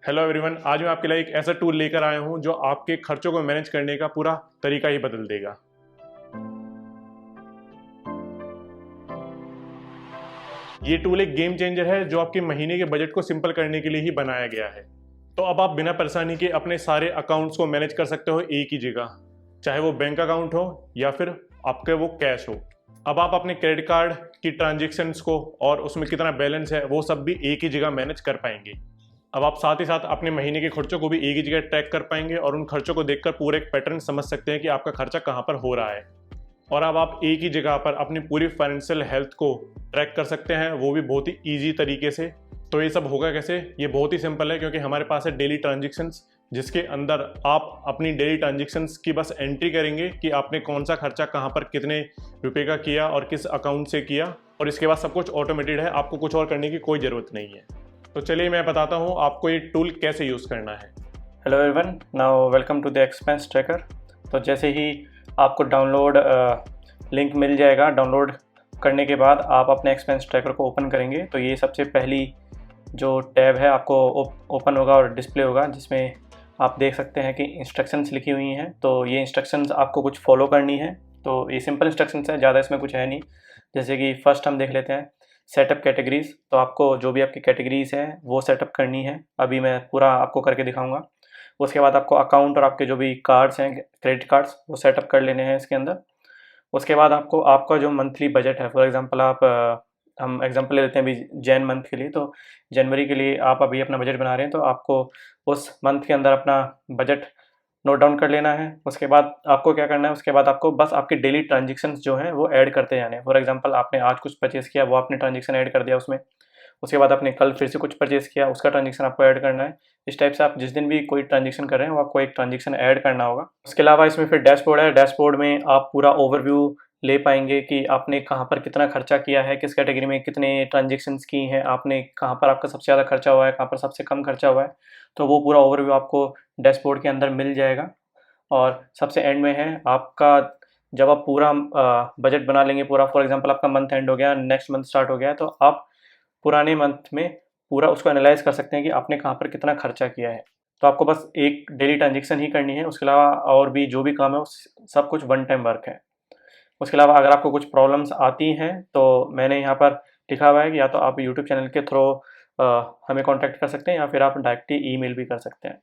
Hello everyone, आज मैं आपके लिए एक ऐसा टूल लेकर आया हूं जो आपके खर्चों को मैनेज करने का पूरा तरीका ही बदल देगा। ये टूल एक गेम चेंजर है जो आपके महीने के बजट को सिंपल करने के लिए ही बनाया गया है। तो अब आप बिना परेशानी के अपने सारे अकाउंट्स को मैनेज कर सकते हो एक ही जगह, चाहे वो बैंक अकाउंट हो या फिर आपके वो कैश हो। अब आप अपने क्रेडिट कार्ड की ट्रांजेक्शन्स को और उसमें कितना बैलेंस है वो सब भी एक ही जगह मैनेज कर पाएंगे। अब आप साथ ही साथ अपने महीने के खर्चों को भी एक ही जगह ट्रैक कर पाएंगे और उन खर्चों को देखकर पूरे एक पैटर्न समझ सकते हैं कि आपका खर्चा कहाँ पर हो रहा है। और अब आप एक ही जगह पर अपनी पूरी फाइनेंशियल हेल्थ को ट्रैक कर सकते हैं, वो भी बहुत ही ईजी तरीके से। तो ये सब होगा कैसे? ये बहुत ही सिंपल है, क्योंकि हमारे पास है डेली ट्रांजेक्शन्स, जिसके अंदर आप अपनी डेली ट्रांजेक्शन्स की बस एंट्री करेंगे कि आपने कौन सा खर्चा कहाँ पर कितने रुपए का किया और किस अकाउंट से किया, और इसके बाद सब कुछ ऑटोमेटेड है, आपको कुछ और करने की कोई ज़रूरत नहीं है। तो चलिए मैं बताता हूँ आपको ये टूल कैसे यूज़ करना है। Hello everyone, now welcome to the expense tracker. तो जैसे ही आपको डाउनलोड लिंक मिल जाएगा, डाउनलोड करने के बाद आप अपने एक्सपेंस ट्रैकर को ओपन करेंगे तो ये सबसे पहली जो टैब है आपको ओपन होगा और डिस्प्ले होगा, जिसमें आप देख सकते हैं कि इंस्ट्रक्शंस लिखी हुई हैं। तो ये इंस्ट्रक्शंस आपको कुछ फॉलो करनी है। तो ये सिंपल इंस्ट्रक्शंस हैं, ज़्यादा इसमें कुछ है नहीं। जैसे कि फर्स्ट हम देख लेते हैं सेटअप कैटेगरीज। तो आपको जो भी आपकी कैटेगरीज है वो सेटअप करनी है। अभी मैं पूरा आपको करके दिखाऊंगा। उसके बाद आपको अकाउंट और आपके जो भी कार्ड्स हैं, क्रेडिट कार्ड्स, वो सेटअप कर लेने हैं इसके अंदर। उसके बाद आपको आपका जो मंथली बजट है, फॉर एग्जांपल आप हम एग्जांपल ले लेते हैं अभी जैन मंथ के लिए। तो जनवरी के लिए आप अभी अपना बजट बना रहे हैं, तो आपको उस मंथ के अंदर अपना बजट नोट डाउन कर लेना है। उसके बाद आपको क्या करना है, उसके बाद आपको बस आपके डेली ट्रांजेक्शन्स जो हैं वो ऐड करते जाने हैं। फॉर एग्जांपल आपने आज कुछ परचेज़ किया, वो आपने ट्रांजेक्शन ऐड कर दिया उसमें। उसके बाद आपने कल फिर से कुछ परचेज़ किया, उसका ट्रांजेक्शन आपको ऐड करना है। इस टाइप से आप जिस दिन भी कोई ट्रांजेक्शन कर रहे हैं वो आपको एक ट्रांजेक्शन ऐड करना होगा। उसके अलावा इसमें फिर डैशबोर्ड है। डैशबोर्ड में आप पूरा ओवरव्यू ले पाएंगे कि आपने कहाँ पर कितना खर्चा किया है, किस कैटेगरी में कितने ट्रांजेक्शन्स की हैं, आपने कहाँ पर आपका सबसे ज़्यादा खर्चा हुआ है, कहाँ पर सबसे कम खर्चा हुआ है। तो वो पूरा ओवरव्यू आपको डैशबोर्ड के अंदर मिल जाएगा। और सबसे एंड में है आपका, जब आप पूरा बजट बना लेंगे पूरा, फॉर एग्जांपल आपका मंथ एंड हो गया, नेक्स्ट मंथ स्टार्ट हो गया है, तो आप पुराने मंथ में पूरा उसको एनालाइज कर सकते हैं कि आपने कहाँ पर कितना खर्चा किया है। तो आपको बस एक डेली ट्रांजेक्शन ही करनी है। उसके अलावा और भी जो भी काम है वो सब कुछ वन टाइम वर्क है। उसके अलावा अगर आपको कुछ प्रॉब्लम्स आती हैं तो मैंने यहाँ पर लिखा हुआ है कि या तो आप यूट्यूब चैनल के थ्रू हमें कॉन्टैक्ट कर सकते हैं या फिर आप डायरेक्टली ईमेल भी कर सकते हैं।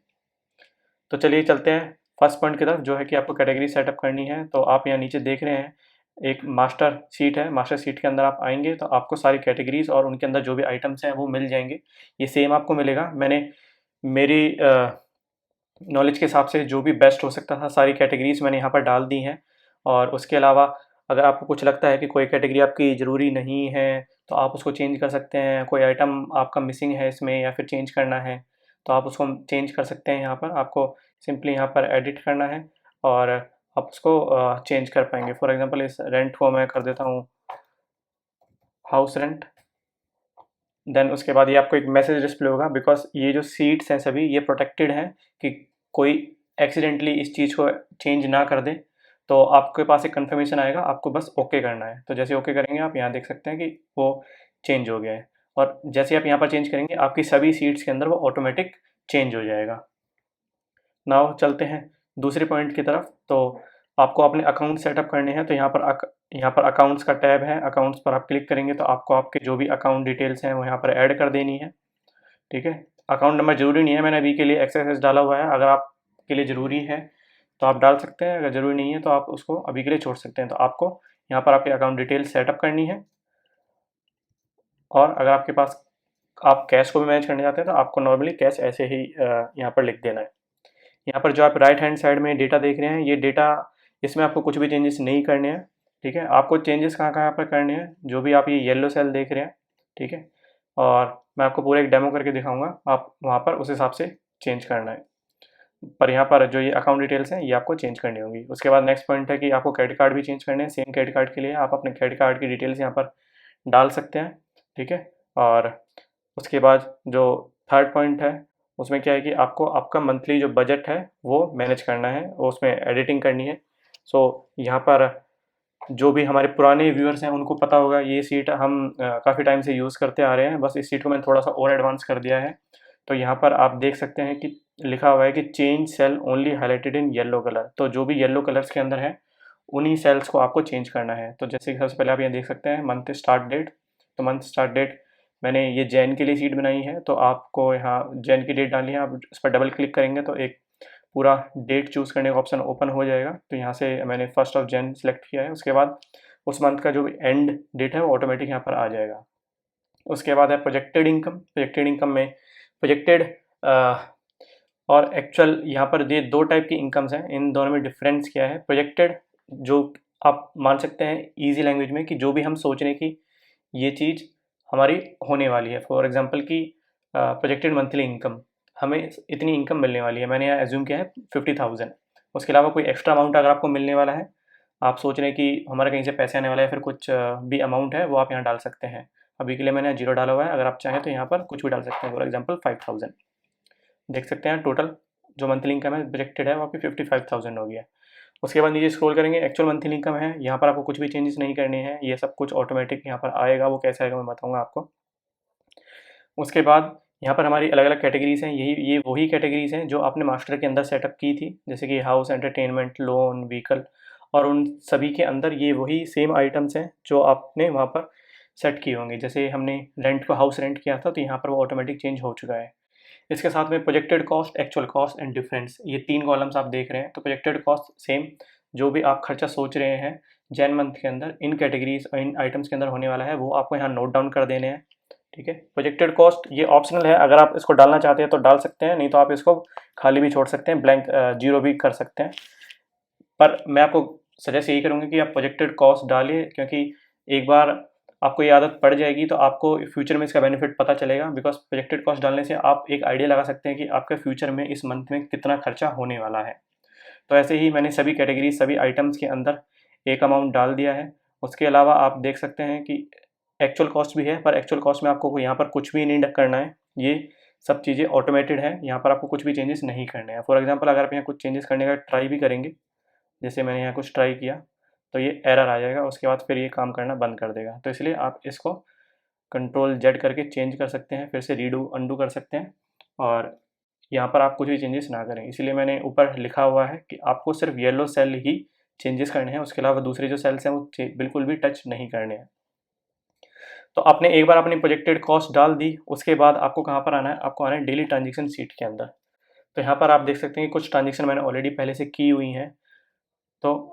तो चलिए चलते हैं फर्स्ट पॉइंट की तरफ, जो है कि आपको कैटेगरी सेटअप करनी है। तो आप यहाँ नीचे देख रहे हैं एक मास्टर शीट है। मास्टर शीट के अंदर आप आएंगे तो आपको सारी कैटेगरीज और उनके अंदर जो भी आइटम्स हैं वो मिल जाएंगे। ये सेम आपको मिलेगा। मैंने मेरी नॉलेज के हिसाब से जो भी बेस्ट हो सकता था सारी कैटेगरीज मैंने यहाँ पर डाल दी हैं। और उसके अलावा अगर आपको कुछ लगता है कि कोई कैटेगरी आपकी ज़रूरी नहीं है तो आप उसको चेंज कर सकते हैं। कोई आइटम आपका मिसिंग है इसमें या फिर चेंज करना है तो आप उसको चेंज कर सकते हैं। यहाँ पर आपको सिंपली यहाँ पर एडिट करना है और आप उसको चेंज कर पाएंगे। फॉर एग्जांपल इस रेंट को मैं कर देता हूँ हाउस रेंट। देन उसके बाद ये आपको एक मैसेज डिस्प्ले होगा, बिकॉज ये जो सीट्स हैं सभी ये प्रोटेक्टेड हैं कि कोई एक्सीडेंटली इस चीज़ को चेंज ना कर दे। तो आपके पास एक कंफर्मेशन आएगा, आपको बस ओके करना है। तो जैसे ओके करेंगे आप यहाँ देख सकते हैं कि वो चेंज हो गया है। और जैसे आप यहाँ पर चेंज करेंगे आपकी सभी सीट्स के अंदर वो ऑटोमेटिक चेंज हो जाएगा। नाउ चलते हैं दूसरे पॉइंट की तरफ। तो आपको अपने अकाउंट सेटअप करने हैं। तो यहाँ पर अकाउंट्स का टैब है। अकाउंट्स पर आप क्लिक करेंगे तो आपको आपके जो भी अकाउंट डिटेल्स हैं वो यहाँ पर ऐड कर देनी है। ठीक है, अकाउंट नंबर ज़रूरी नहीं है, मैंने अभी के लिए एक्सेस डाला हुआ है। अगर आपके लिए ज़रूरी है तो आप डाल सकते हैं, अगर ज़रूरी नहीं है तो आप उसको अभी के लिए छोड़ सकते हैं। तो आपको यहाँ पर आपके अकाउंट डिटेल्स सेटअप करनी है। और अगर आपके पास आप कैश को भी मैनेज करने जाते हैं तो आपको नॉर्मली कैश ऐसे ही यहाँ पर लिख देना है। यहाँ पर जो आप राइट हैंड साइड में डेटा देख रहे हैं, ये डेटा, इसमें आपको कुछ भी चेंजेस नहीं करने हैं। ठीक है, आपको चेंजेस कहाँ कहाँ पर करने हैं, जो भी आप ये येलो सेल देख रहे हैं। ठीक है, और मैं आपको पूरा एक डेमो करके दिखाऊंगा, आप वहाँ पर उस हिसाब से चेंज करना है। पर यहाँ पर जो ये अकाउंट डिटेल्स हैं ये आपको चेंज करनी होंगी। उसके बाद नेक्स्ट पॉइंट है कि आपको क्रेडिट कार्ड भी चेंज करने हैं। सेम क्रेडिट कार्ड के लिए आप अपने क्रेडिट कार्ड की डिटेल्स यहाँ पर डाल सकते हैं। ठीक है, और उसके बाद जो थर्ड पॉइंट है उसमें क्या है कि आपको आपका मंथली जो बजट है वो मैनेज करना है, वो उसमें एडिटिंग करनी है। सो यहाँ पर जो भी हमारे पुराने व्यूअर्स हैं उनको पता होगा, ये सीट हम काफ़ी टाइम से यूज़ करते आ रहे हैं। बस इस सीट को मैंने थोड़ा सा और एडवांस कर दिया है। तो यहाँ पर आप देख सकते हैं कि लिखा हुआ है कि change cell only highlighted in yellow colour. तो जो भी येलो कलर्स के अंदर है उन्हीं सेल्स को आपको चेंज करना है। तो जैसे कि सबसे पहले आप यहाँ देख सकते हैं मंथ स्टार्ट डेट। तो मंथ स्टार्ट डेट मैंने ये जैन के लिए शीट बनाई है, तो आपको यहाँ जैन की डेट डालनी है। आप इस पर डबल क्लिक करेंगे तो एक पूरा डेट चूज़ करने का ऑप्शन ओपन हो जाएगा। तो यहाँ से मैंने 1 जैन सेलेक्ट किया है। उसके बाद उस मंथ का जो भी एंड डेट है वो ऑटोमेटिक यहाँ पर आ जाएगा। उसके बाद है प्रोजेक्टेड इनकम। प्रोजेक्टेड इनकम में प्रोजेक्टेड और एक्चुअल, यहाँ पर ये 2 टाइप की इनकम्स हैं। इन दोनों में डिफरेंस क्या है? प्रोजेक्टेड जो आप मान सकते हैं इजी लैंग्वेज में कि जो भी हम सोच रहे हैं कि ये चीज़ हमारी होने वाली है। फॉर एग्जांपल कि प्रोजेक्टेड मंथली इनकम, हमें इतनी इनकम मिलने वाली है, मैंने यहाँ एज्यूम किया है 50,000। उसके अलावा कोई एक्स्ट्रा अमाउंट अगर आपको मिलने वाला है, आप सोच रहे हैं कि हमारा कहीं से पैसे आने वाला है, फिर कुछ भी अमाउंट है वो आप यहाँ डाल सकते हैं। अभी के लिए मैंने 0 डाला हुआ है, अगर आप चाहें तो यहाँ पर कुछ भी डाल सकते हैं। फॉर एग्जाम्पल 5,000 देख सकते हैं। टोटल जो मंथली इनकम है प्रोजेक्टेड है वो आपकी 55,000 हो गया। उसके बाद नीचे स्क्रॉल करेंगे, एक्चुअल मंथली इनकम है। यहाँ पर आपको कुछ भी चेंजेस नहीं करने हैं, ये सब कुछ ऑटोमेटिक यहाँ पर आएगा। वो कैसे आएगा मैं बताऊँगा आपको। उसके बाद यहाँ पर हमारी अलग अलग कैटेगरीज हैं। ये वही कैटेगरीज हैं जो आपने मास्टर के अंदर सेटअप की थी, जैसे कि हाउस, एंटरटेनमेंट, लोन, व्हीकल, और उन सभी के अंदर ये वही सेम आइटम्स हैं जो आपने वहाँ पर सेट किए होंगे। जैसे हमने रेंट को हाउस रेंट किया था, तो यहाँ पर वो ऑटोमेटिक चेंज हो चुका है। इसके साथ में projected cost, actual cost and difference, ये 3 कॉलम्स आप देख रहे हैं। तो प्रोजेक्टेड कॉस्ट सेम, जो भी आप खर्चा सोच रहे हैं जैन मंथ के अंदर इन कैटेगरीज और इन आइटम्स के अंदर होने वाला है, वो आपको यहाँ नोट डाउन कर देने हैं। ठीक है। प्रोजेक्टेड कॉस्ट ये ऑप्शनल है, अगर आप इसको डालना चाहते हैं तो डाल सकते हैं, नहीं तो आप इसको खाली भी छोड़ सकते हैं, ब्लैंक 0 भी कर सकते हैं। पर मैं आपको सजेस्ट यही करूँगा कि आप प्रोजेक्टेड कॉस्ट डालिए, क्योंकि एक बार आपको ये आदत पड़ जाएगी तो आपको फ्यूचर में इसका बेनिफिट पता चलेगा। बिकॉज प्रोजेक्टेड कॉस्ट डालने से आप एक आइडिया लगा सकते हैं कि आपके फ्यूचर में इस मंथ में कितना खर्चा होने वाला है। तो ऐसे ही मैंने सभी कैटेगरी, सभी आइटम्स के अंदर एक अमाउंट डाल दिया है। उसके अलावा आप देख सकते हैं कि एक्चुअल कॉस्ट भी है, पर एक्चुअल कॉस्ट में आपको यहाँ पर कुछ भी नहीं करना है, ये सब चीज़ें ऑटोमेटेड है। यहाँ पर आपको कुछ भी चेंजेस नहीं करने हैं। फॉर एग्जांपल अगर आप यहाँ कुछ चेंजेस करने का ट्राई भी करेंगे, जैसे मैंने यहाँ कुछ ट्राई किया, तो ये एरर आ जाएगा, उसके बाद फिर ये काम करना बंद कर देगा। तो इसलिए आप इसको Ctrl+Z करके चेंज कर सकते हैं, फिर से रीडू अंडू कर सकते हैं, और यहाँ पर आप कुछ भी चेंजेस ना करें। इसीलिए मैंने ऊपर लिखा हुआ है कि आपको सिर्फ येलो सेल ही चेंजेस करने हैं, उसके अलावा दूसरे जो सेल्स हैं वो बिल्कुल भी टच नहीं करने हैं। तो आपने एक बार अपनी प्रोजेक्टेड कॉस्ट डाल दी, उसके बाद आपको कहाँ पर आना है? आपको आना है डेली ट्रांजेक्शन शीट के अंदर। तो यहाँ पर आप देख सकते हैं कि कुछ ट्रांजेक्शन मैंने ऑलरेडी पहले से की हुई हैं, तो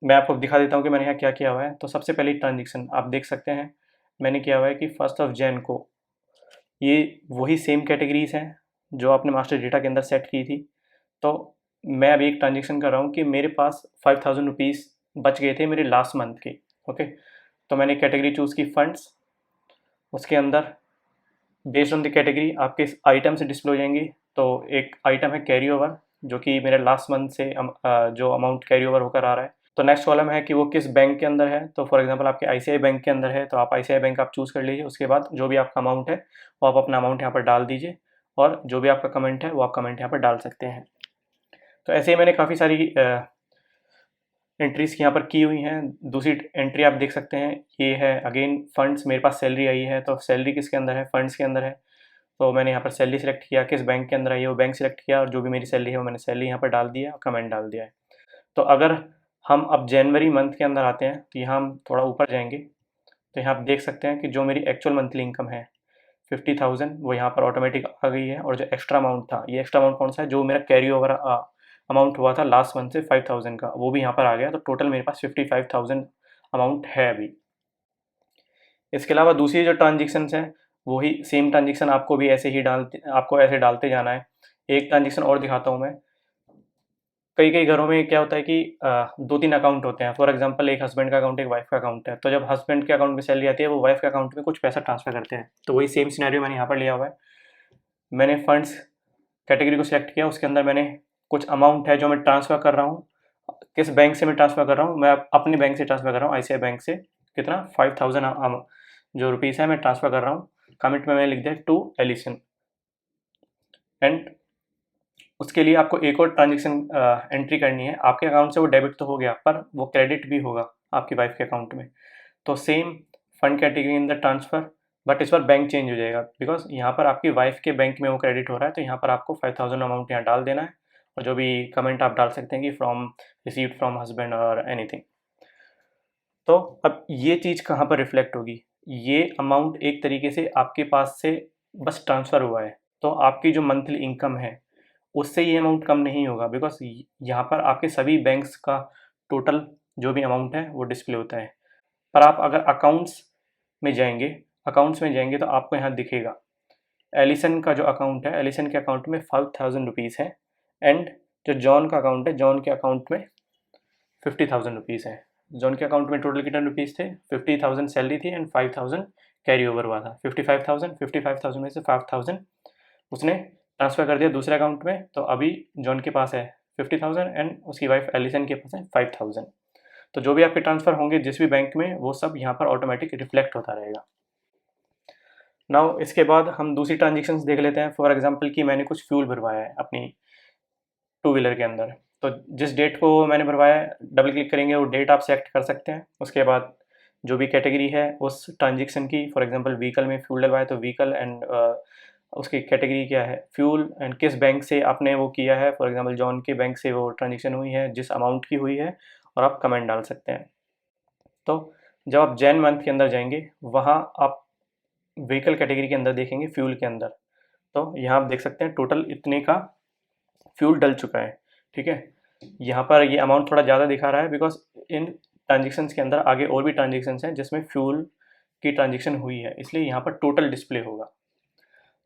मैं आपको दिखा देता हूँ कि मैंने यहाँ क्या किया हुआ है। तो सबसे पहली ट्रांजेक्शन आप देख सकते हैं मैंने किया हुआ है कि 1 जैन को, ये वही सेम कैटेगरीज हैं जो आपने मास्टर डेटा के अंदर सेट की थी। तो मैं अभी एक ट्रांजेक्शन कर रहा हूँ कि मेरे पास 5,000 रुपीज़ बच गए थे मेरे लास्ट मंथ के। ओके, तो मैंने कैटेगरी चूज़ की फंड्स, उसके अंदर बेस्ड ऑन द कैटेगरी आपके आइटम से डिस्प्ले हो जाएंगी। तो एक आइटम है कैरी ओवर, जो कि मेरे लास्ट मंथ से जो अमाउंट कैरी ओवर होकर आ रहा है। तो नेक्स्ट कॉलम है कि वो किस बैंक के अंदर है। तो फॉर एग्जांपल आपके ICICI बैंक के अंदर है, तो आप ICICI बैंक आप चूज़ कर लीजिए। उसके बाद जो भी आपका अमाउंट है वो आप अपना अमाउंट यहाँ पर डाल दीजिए, और जो भी आपका कमेंट है वो आप कमेंट यहाँ पर डाल सकते हैं। तो ऐसे ही मैंने काफ़ी सारी एंट्रीज़ यहाँ पर की हुई हैं। दूसरी एंट्री आप देख सकते हैं, ये है अगेन फंड्स, मेरे पास सैलरी आई है, तो सैलरी किसके अंदर है? फंड्स के अंदर है। तो मैंने यहाँ पर सैलरी सेलेक्ट किया, किस बैंक के अंदर आई है वो बैंक सेलेक्ट किया, और जो भी मेरी सैलरी है वो मैंने सैलरी यहाँ पर डाल दिया और कमेंट डाल दिया है। तो अगर हम अब जनवरी मंथ के अंदर आते हैं, तो यहाँ हम थोड़ा ऊपर जाएंगे, तो यहाँ आप देख सकते हैं कि जो मेरी एक्चुअल मंथली इनकम है 50,000 वो यहाँ पर ऑटोमेटिक आ गई है। और जो एक्स्ट्रा अमाउंट था, ये एक्स्ट्रा अमाउंट कौन सा है? जो मेरा कैरी ओवर अमाउंट हुआ था लास्ट मंथ से 5,000 का, वो भी यहाँ पर आ गया। तो टोटल मेरे पास 55,000 अमाउंट है अभी। इसके अलावा दूसरी जो ट्रांजेक्शन्स हैं वही सेम ट्रांजेक्शन आपको भी ऐसे ही आपको ऐसे डालते जाना है। एक ट्रांजेक्शन और दिखाता हूँ मैं। कई कई घरों में क्या होता है कि 2-3 अकाउंट होते हैं। फॉर एग्जांपल एक हस्बैंड का अकाउंट, एक वाइफ का अकाउंट है। तो जब हस्बैंड के अकाउंट में सैलरी आती है, वो वाइफ के अकाउंट में कुछ पैसा ट्रांसफर करते हैं। तो वही सेम सिनेरियो मैंने यहाँ पर लिया हुआ है। मैंने फंड्स कैटेगरी को सिलेक्ट किया, उसके अंदर मैंने कुछ अमाउंट है जो मैं ट्रांसफ़र कर रहा हूँ। किस बैंक से मैं ट्रांसफ़र कर रहा हूँ? मैं अपने बैंक से ट्रांसफ़र कर रहा हूँ, ICICI बैंक से। कितना? 5,000 जो रुपीज़ है मैं ट्रांसफ़र कर रहा हूँ। कमेंट में मैंने लिख दिया टू एलिसन। एंड उसके लिए आपको एक और ट्रांजेक्शन एंट्री करनी है। आपके अकाउंट से वो डेबिट तो हो गया, पर वो क्रेडिट भी होगा आपकी वाइफ के अकाउंट में। तो same fund category in the transfer, but इस बार बैंक चेंज हो जाएगा, बिकॉज यहाँ पर आपकी वाइफ के बैंक में वो क्रेडिट हो रहा है, तो यहाँ पर आपको 5000 अमाउंट यहाँ डाल देना है, और जो भी कमेंट आप डाल सकते हैं कि फ्रॉम रिसीव्ड फ्रॉम हस्बैंड और एनीथिंग। तो अब ये चीज़ कहाँ पर रिफ्लेक्ट होगी, ये अमाउंट एक तरीके से आपके पास से बस ट्रांसफ़र हुआ है, तो आपकी जो मंथली इनकम है उससे ये अमाउंट कम नहीं होगा, बिकॉज यहाँ पर आपके सभी बैंक्स का टोटल जो भी अमाउंट है वो डिस्प्ले होता है। पर आप अगर अकाउंट्स में जाएंगे तो आपको यहाँ दिखेगा एलिसन का जो अकाउंट है, एलिसन के अकाउंट में 5000 रुपीज़ है, एंड जो जॉन का अकाउंट है, जॉन के अकाउंट में 50,000 रुपीज़ है। जॉन के अकाउंट में टोटल कितने रुपीज़ थे, 50,000 सैलरी थी एंड 5,000 कैरी ओवर हुआ था। 55,000 में से 5,000 उसने ट्रांसफ़र कर दिया दूसरे अकाउंट में, तो अभी जॉन के पास है 50,000 एंड उसकी वाइफ एलिसन के पास है 5,000। तो जो भी आपके ट्रांसफ़र होंगे जिस भी बैंक में, वो सब यहाँ पर ऑटोमेटिक रिफ्लेक्ट होता रहेगा। नाउ इसके बाद हम दूसरी ट्रांजेक्शन्स देख लेते हैं। फॉर एग्जांपल कि मैंने कुछ फ्यूल भरवाया है अपनी टू व्हीलर के अंदर, तो जिस डेट को मैंने भरवाया है डबल क्लिक करेंगे, वो डेट आप सेलेक्ट कर सकते हैं। उसके बाद जो भी कैटेगरी है उस ट्रांजेक्शन की, फॉर एग्जांपल व्हीकल में फ्यूल डलवाया तो व्हीकल, एंड उसकी कैटेगरी क्या है, फ्यूल, एंड किस बैंक से आपने वो किया है। फॉर एग्जांपल जॉन के बैंक से वो ट्रांजेक्शन हुई है, जिस अमाउंट की हुई है, और आप कमेंट डाल सकते हैं। तो जब आप जैन मंथ के अंदर जाएंगे, वहाँ आप व्हीकल कैटेगरी के अंदर देखेंगे फ्यूल के अंदर, तो यहाँ आप देख सकते हैं टोटल इतने का फ्यूल डल चुका है। ठीक है, यहाँ पर ये अमाउंट थोड़ा ज़्यादा दिखा रहा है, बिकॉज इन ट्रांजेक्शन्स के अंदर आगे और भी ट्रांजेक्शन्स हैं जिसमें फ्यूल की ट्रांजेक्शन हुई है, इसलिए यहाँ पर टोटल डिस्प्ले होगा।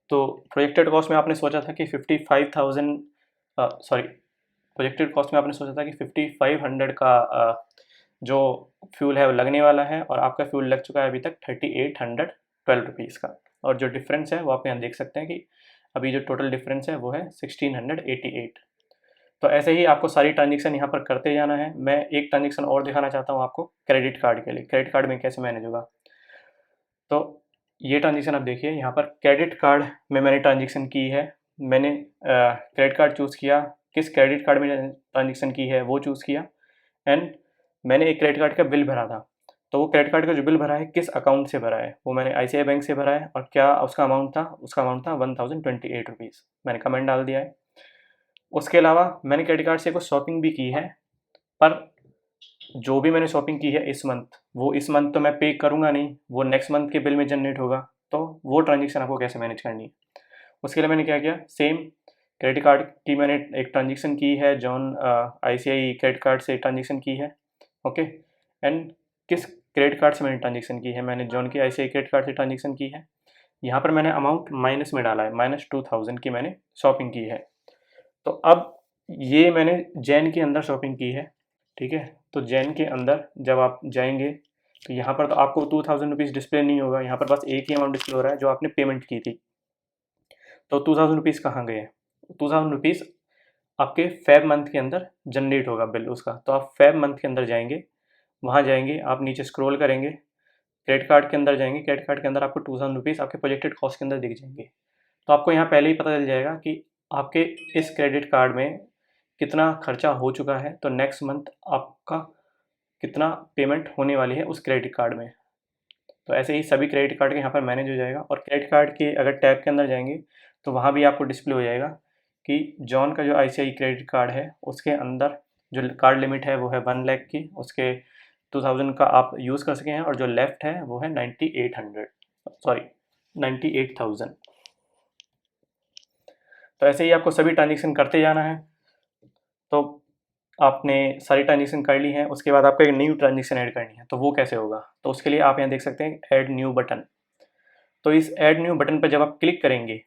तो प्रोजेक्टेड कॉस्ट में आपने सोचा था कि 55,000 प्रोजेक्टेड कॉस्ट में आपने सोचा था कि 5500 का जो फ्यूल है वो लगने वाला है, और आपका फ्यूल लग चुका है अभी तक 3812 रुपीज़ का। और जो डिफरेंस है वो आप यहाँ देख सकते हैं कि अभी जो टोटल डिफरेंस है वो है 1688। तो ऐसे ही आपको सारी ट्रांजेक्शन यहाँ पर करते जाना है। मैं एक ट्रांजेक्शन और दिखाना चाहता हूँ आपको क्रेडिट कार्ड के लिए, क्रेडिट कार्ड में कैसे मैनेज होगा। तो ये ट्रांजेक्शन आप देखिए, यहाँ पर क्रेडिट कार्ड में मैंने ट्रांजेक्शन की है, मैंने क्रेडिट कार्ड चूज़ किया, किस क्रेडिट कार्ड में ट्रांजेक्शन की है वो चूज़ किया, एंड मैंने एक क्रेडिट कार्ड का बिल भरा था, तो वो क्रेडिट कार्ड का जो बिल भरा है किस अकाउंट से भरा है, वो मैंने ICICI बैंक से भरा है, और क्या उसका अमाउंट था, 1028 रुपीज़, मैंने कमेंट डाल दिया है। उसके अलावा मैंने क्रेडिट कार्ड से कुछ शॉपिंग भी की है, पर जो भी मैंने शॉपिंग की है इस मंथ, वो इस मंथ तो मैं पे करूँगा नहीं, वो नेक्स्ट मंथ के बिल में जनरेट होगा। तो वो ट्रांजेक्शन आपको कैसे मैनेज करनी है, उसके लिए मैंने क्या किया, सेम क्रेडिट कार्ड की मैंने एक ट्रांजेक्शन की है, जॉन ICICI क्रेडिट कार्ड से ट्रांजेक्शन की है, ओके, एंड किस क्रेडिट कार्ड से मैंने ट्रांजेक्शन की है, मैंने जॉन की ICICI क्रेडिट कार्ड से ट्रांजेक्शन की है। यहाँ पर मैंने अमाउंट माइनस में डाला है, -2000 की मैंने शॉपिंग की है। तो अब ये मैंने जैन के अंदर शॉपिंग की है, ठीक है। तो जैन के अंदर जब आप जाएंगे तो यहाँ पर तो आपको 2000 रुपीज़ डिस्प्ले नहीं होगा, यहाँ पर बस एक ही अमाउंट डिस्प्ले हो रहा है जो आपने पेमेंट की थी। तो 2000 रुपीज़ कहाँ गए हैं, 2000 रुपीज़ आपके फेब मंथ के अंदर जनरेट होगा बिल उसका। तो आप फेब मंथ के अंदर जाएंगे, वहाँ जाएंगे, आप नीचे स्क्रॉल करेंगे, क्रेडिट कार्ड के अंदर जाएंगे, क्रेडिट कार्ड के अंदर आपको 2000 रुपीज़ आपके प्रोजेक्टेड कॉस्ट के अंदर दिख जाएंगे। तो आपको यहाँ पहले ही पता चल जाएगा कि आपके इस क्रेडिट कार्ड में कितना खर्चा हो चुका है, तो नेक्स्ट मंथ आपका कितना पेमेंट होने वाली है उस क्रेडिट कार्ड में। तो ऐसे ही सभी क्रेडिट कार्ड के यहाँ पर मैनेज हो जाएगा। और क्रेडिट कार्ड के अगर टैब के अंदर जाएंगे तो वहाँ भी आपको डिस्प्ले हो जाएगा कि जॉन का जो ICICI क्रेडिट कार्ड है उसके अंदर जो कार्ड लिमिट है वो है 1 लाख की, उसके 2000 का आप यूज़ कर सके हैं, और जो लेफ्ट है वो है 98,000। तो ऐसे ही आपको सभी ट्रांजेक्शन करते जाना है। तो आपने सारी ट्रांजेक्शन कर ली हैं, उसके बाद आपको एक न्यू ट्रांजेक्शन ऐड करनी है, तो वो कैसे होगा। तो उसके लिए आप यहाँ देख सकते हैं ऐड न्यू बटन। तो इस ऐड न्यू बटन पर जब आप क्लिक करेंगे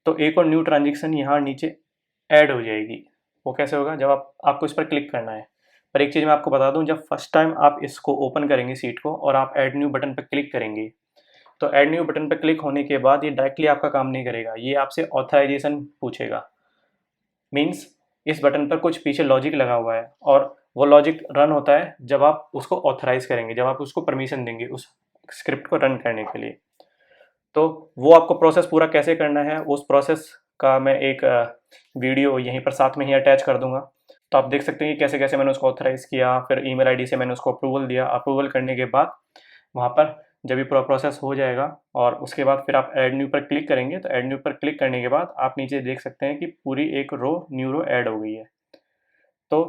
तो एक और न्यू ट्रांजेक्शन यहाँ नीचे ऐड हो जाएगी। वो कैसे होगा, जब आपको इस पर क्लिक करना है। पर एक चीज़ मैं आपको बता दूँ, जब फर्स्ट टाइम आप इसको ओपन करेंगे सीट को और आप ऐड न्यू बटन पर क्लिक करेंगे, तो ऐड न्यू बटन पर क्लिक होने के बाद ये डायरेक्टली आपका काम नहीं करेगा, ये आपसे ऑथराइजेशन पूछेगा। मीन्स इस बटन पर कुछ पीछे लॉजिक लगा हुआ है, और वो लॉजिक रन होता है जब आप उसको ऑथराइज़ करेंगे, जब आप उसको परमिशन देंगे उस स्क्रिप्ट को रन करने के लिए। तो वो आपको प्रोसेस पूरा कैसे करना है, उस प्रोसेस का मैं एक वीडियो यहीं पर साथ में ही अटैच कर दूंगा। तो आप देख सकते हैं कि कैसे कैसे मैंने उसको ऑथराइज़ किया, फिर ईमेल आईडी से मैंने उसको अप्रूवल दिया। अप्रूवल करने के बाद वहाँ पर जब ये पूरा प्रोसेस हो जाएगा और उसके बाद फिर आप ऐड न्यू पर क्लिक करेंगे, तो ऐड न्यू पर क्लिक करने के बाद आप नीचे देख सकते हैं कि पूरी एक न्यू रो ऐड हो गई है। तो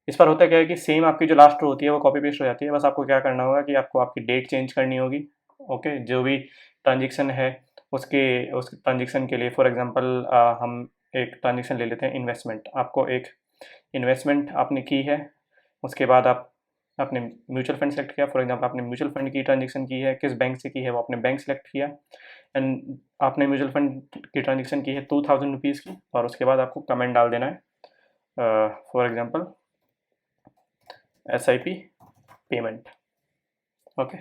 इस पर होता क्या है कि सेम आपकी जो लास्ट रो होती है वो कॉपी पेस्ट हो जाती है। बस आपको क्या करना होगा कि आपको आपकी डेट चेंज करनी होगी। ओके, जो भी ट्रांजेक्शन है उस ट्रांजेक्शन के लिए, फॉर एग्जांपल हम एक ट्रांजेक्शन ले लेते हैं इन्वेस्टमेंट। आपको एक इन्वेस्टमेंट आपने की है, उसके बाद आपने म्यूचुअल फंड सेलेक्ट किया। फॉर एग्जांपल आपने म्यूचुअल फंड की ट्रांजेक्शन की है, किस बैंक से की है वो आपने बैंक सेलेक्ट किया, एंड आपने म्यूचुअल फंड की ट्रांजेक्शन की है 2000 रुपीज़ की, और उसके बाद आपको कमेंट डाल देना है for example SIP payment. Okay,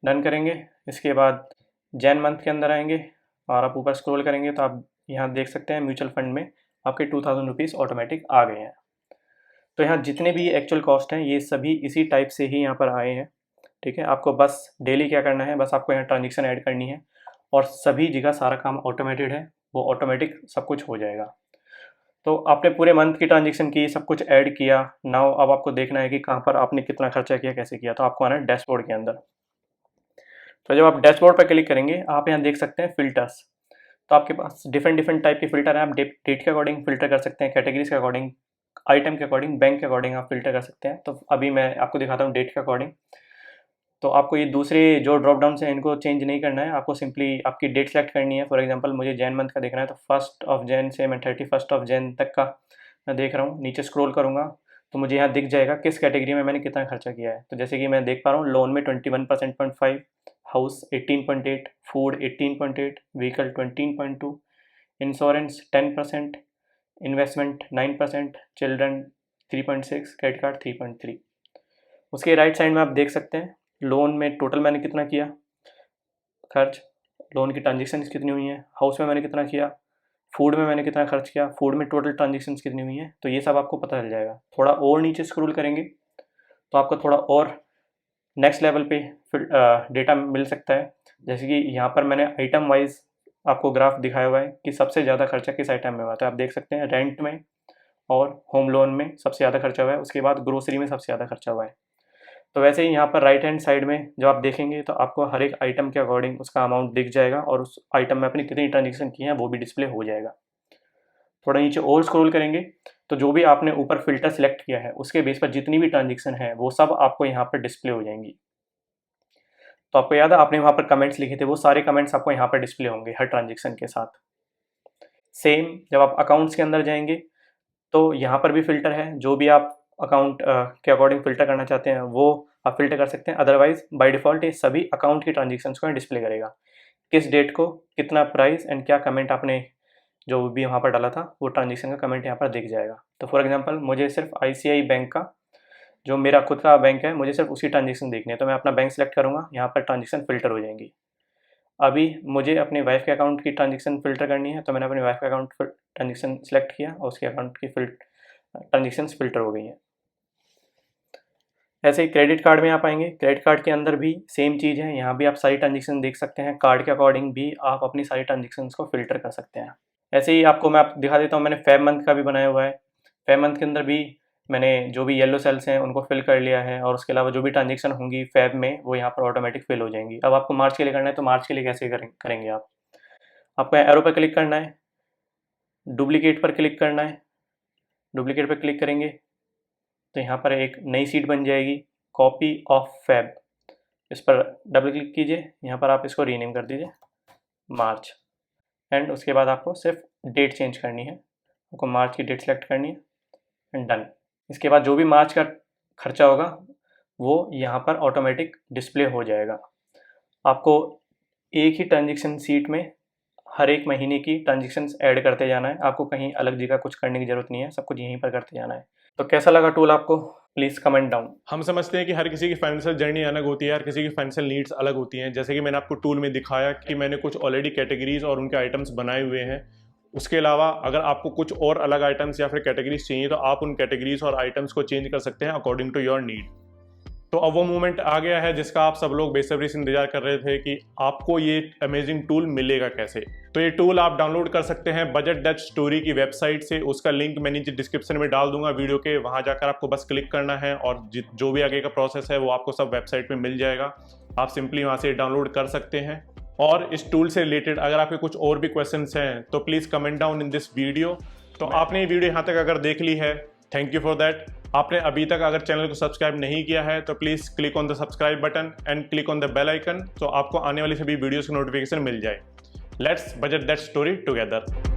done करेंगे। इसके बाद जैन मंथ के अंदर आएंगे और आप ऊपर स्क्रॉल करेंगे तो आप यहाँ देख सकते हैं म्यूचुअल फंड में आपके 2000 रुपीज़ ऑटोमेटिक आ गए हैं। तो यहाँ जितने भी एक्चुअल कॉस्ट हैं ये सभी इसी टाइप से ही यहाँ पर आए हैं। ठीक है, आपको बस डेली क्या करना है, बस आपको यहाँ ट्रांजेक्शन ऐड करनी है और सभी जगह सारा काम ऑटोमेटेड है, वो ऑटोमेटिक सब कुछ हो जाएगा। तो आपने पूरे मंथ की ट्रांजेक्शन की, सब कुछ ऐड किया। नाउ अब आपको देखना है कि कहाँ पर आपने कितना खर्चा किया, कैसे किया। तो आपको आना है डैशबोर्ड के अंदर। तो जब आप डैशबोर्ड पर क्लिक करेंगे आप यहाँ देख सकते हैं फिल्टर्स। तो आपके पास डिफरेंट टाइप के फिल्टर हैं। आप डेट के अकॉर्डिंग फिल्टर कर सकते हैं, कैटेगरीज के अकॉर्डिंग, आइटम के अकॉर्डिंग, बैंक के अकॉर्डिंग आप फिल्टर कर सकते हैं। तो अभी मैं आपको दिखाता हूँ डेट के अकॉर्डिंग। तो आपको ये दूसरे जो ड्रॉप डाउन है इनको चेंज नहीं करना है, आपको सिंपली आपकी डेट सेलेक्ट करनी है। फॉर एग्जांपल मुझे जैन मंथ का देखना है, तो 1 जैन से मैं 31 जैन तक का मैं देख रहा हूँ। नीचे स्क्रॉल करूँगा तो मुझे यहाँ दिख जाएगा किस कैटेगरी में मैंने कितना खर्चा किया है। तो जैसे कि मैं देख पा रहा हूँ लोन में 21.5, house 18.8, food 18.8, vehicle 20.2, insurance 10%, investment 9%, children 3.6, credit card 3.3। उसके राइट साइड में आप देख सकते हैं लोन में टोटल मैंने कितना किया खर्च, लोन की ट्रांजेक्शन कितनी हुई हैं, हाउस में मैंने कितना किया, फूड में मैंने कितना खर्च किया, फूड में टोटल ट्रांजेक्शन कितनी हुई हैं। तो ये सब आपको पता चल जाएगा। थोड़ा और नीचे स्क्रॉल करेंगे तो आपको थोड़ा और नेक्स्ट लेवल पे डेटा मिल सकता है। जैसे कि यहाँ पर मैंने आइटम वाइज आपको ग्राफ दिखाया हुआ है कि सबसे ज़्यादा खर्चा किस आइटम में हुआ। तो आप देख सकते हैं रेंट में और होम लोन में सबसे ज़्यादा खर्चा हुआ है, उसके बाद ग्रोसरी में सबसे ज़्यादा खर्चा हुआ है। तो वैसे ही यहाँ पर राइट हैंड साइड में जब आप देखेंगे तो आपको हर एक आइटम के अकॉर्डिंग उसका अमाउंट दिख जाएगा और उस आइटम में अपनी कितनी ट्रांजेक्शन की है वो भी डिस्प्ले हो जाएगा। थोड़ा नीचे और स्क्रॉल करेंगे तो जो भी आपने ऊपर फिल्टर सेलेक्ट किया है उसके बेस पर जितनी भी ट्रांजेक्शन है वो सब आपको यहाँ पर डिस्प्ले हो जाएंगी। तो आपको याद है आपने वहाँ पर कमेंट्स लिखे थे, वो सारे कमेंट्स आपको यहाँ पर डिस्प्ले होंगे हर ट्रांजेक्शन के साथ। सेम जब आप अकाउंट्स के अंदर जाएंगे तो यहाँ पर भी फिल्टर है, जो भी आप अकाउंट के अकॉर्डिंग फिल्टर करना चाहते हैं वो आप फिल्टर कर सकते हैं। अदरवाइज बाय डिफ़ॉल्ट ये सभी अकाउंट की ट्रांजेक्शन्स को डिस्प्ले करेगा, किस डेट को कितना प्राइस एंड क्या कमेंट आपने जो भी वहाँ पर डाला था वो ट्रांजेक्शन का कमेंट यहाँ पर दिख जाएगा। तो फॉर एग्जांपल मुझे सिर्फ ICICI बैंक का जो मेरा खुद का बैंक है मुझे सिर्फ उसकी ट्रांजेक्शन देखनी है, तो मैं अपना बैंक सेलेक्ट करूँगा, यहाँ पर ट्रांजेक्शन फ़िल्टर हो जाएंगी। अभी मुझे अपनी वाइफ के अकाउंट की ट्रांजेक्शन फ़िल्टर करनी है, तो मैंने अपनी वाइफ का अकाउंट ट्रांजेक्शन सेलेक्ट किया और उसके अकाउंट की ट्रांजेक्शन फ़िल्टर हो गई हैं। ऐसे ही क्रेडिट कार्ड में आप आएंगे, क्रेडिट कार्ड के अंदर भी सेम चीज़ है, यहाँ भी आप सारी ट्रांजेक्शन देख सकते हैं। कार्ड के अकॉर्डिंग भी आप अपनी सारी ट्रांजेक्शन्स को फ़िल्टर कर सकते हैं। ऐसे ही आपको मैं दिखा देता हूँ, मैंने फेब मंथ का भी बनाया हुआ है। फेब मंथ के अंदर भी मैंने जो भी येलो सेल्स हैं उनको फिल कर लिया है और उसके अलावा जो भी ट्रांजेक्शन होंगी फेब में वो यहाँ पर ऑटोमेटिक फिल हो जाएंगी। अब आपको मार्च के लिए करना है, तो मार्च के लिए कैसे करेंगे आपको एरो पर क्लिक करना है, डुप्लीकेट पर क्लिक करना है। डुप्लीकेट पर क्लिक करेंगे तो यहाँ पर एक नई सीट बन जाएगी, कॉपी ऑफ फेब। इस पर डबल क्लिक कीजिए, यहाँ पर आप इसको रीनेम कर दीजिए मार्च, एंड उसके बाद आपको सिर्फ डेट चेंज करनी है, आपको मार्च की डेट सेलेक्ट करनी है एंड डन। इसके बाद जो भी मार्च का खर्चा होगा वो यहाँ पर ऑटोमेटिक डिस्प्ले हो जाएगा। आपको एक ही ट्रांजेक्शन सीट में हर एक महीने की ट्रांजेक्शन्स ऐड करते जाना है, आपको कहीं अलग जगह कुछ करने की ज़रूरत नहीं है, सब कुछ यहीं पर करते जाना है। तो कैसा लगा टूल आपको, प्लीज़ कमेंट डाउन। हम समझते हैं कि हर किसी की फाइनेंशियल जर्नी अलग होती है, हर किसी की फाइनेंशियल नीड्स अलग होती हैं। जैसे कि मैंने आपको टूल में दिखाया कि मैंने कुछ ऑलरेडी कैटेगरीज और उनके आइटम्स बनाए हुए हैं। उसके अलावा अगर आपको कुछ और अलग आइटम्स या फिर कैटेगरीज चाहिए तो आप उन कैटेगरीज और आइटम्स को चेंज कर सकते हैं अकॉर्डिंग टू योर नीड। तो अब वो मोमेंट आ गया है जिसका आप सब लोग बेसब्री से इंतजार कर रहे थे कि आपको ये अमेजिंग टूल मिलेगा कैसे। तो ये टूल आप डाउनलोड कर सकते हैं बजट डच स्टोरी की वेबसाइट से, उसका लिंक मैं नीचे डिस्क्रिप्शन में डाल दूंगा वीडियो के, वहां जाकर आपको बस क्लिक करना है और जो भी आगे का प्रोसेस है वो आपको सब वेबसाइट पे मिल जाएगा। आप सिंपली वहाँ से डाउनलोड कर सकते हैं। और इस टूल से रिलेटेड अगर आपके कुछ और भी क्वेश्चंस हैं तो please comment down in this video. तो आपने ये वीडियो यहाँ तक अगर देख ली है, थैंक यू फॉर दैट। आपने अभी तक अगर चैनल को सब्सक्राइब नहीं किया है तो please click on the subscribe button and click on the bell icon, तो आपको आने वाली सभी वीडियोस की नोटिफिकेशन मिल जाए। Let's budget that story together.